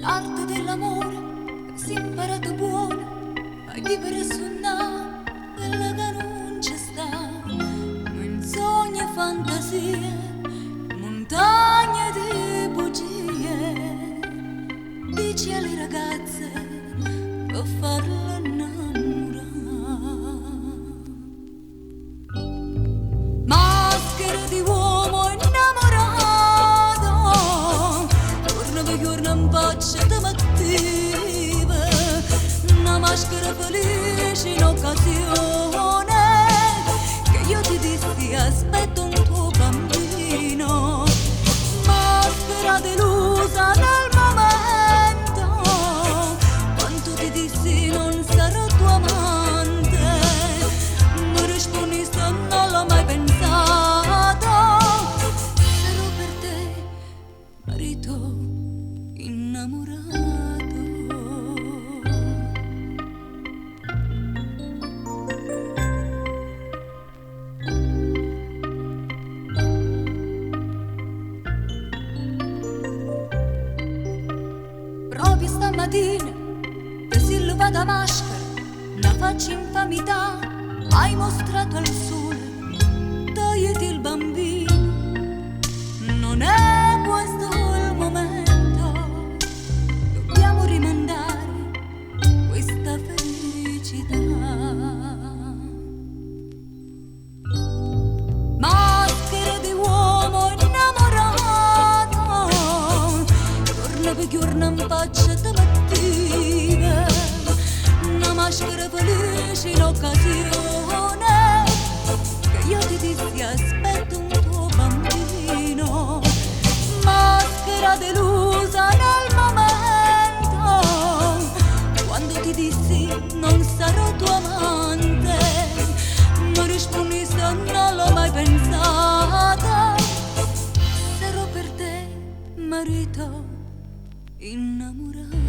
l'arte dell'amore si è imparato buono a vivere su una quella che non ci sta, menzogne e fantasie, montagne di bugie, dici alle ragazze per farle innamorare. Maschere di uomo innamorato, giorno per giorno in faccia di mattina, una maschera felice in occasione, che io ti dissi aspetto un tuo bambino. Maschera delusa nel momento, quanto ti dissi non sarò tuo amante, mi rispondi se non l'ho mai pensato, sarò per te marito innamorato. Proprio stamattina ti sei levata maschera, una faccia infamità hai mostrato al sole, togliti il bambino, non è questo il momento, dobbiamo rimandare questa felicità. Maschere di uomo innamorato, giorno per giorno in faccia di mattina, una maschera felice in occasione, che io ti dissi aspetto un tuo bambino. Maschera delusa nel momento, quando ti dissi non sarò tuo amante, mi rispondi se non l'ho mai pensato, sarò per te marito innamorato.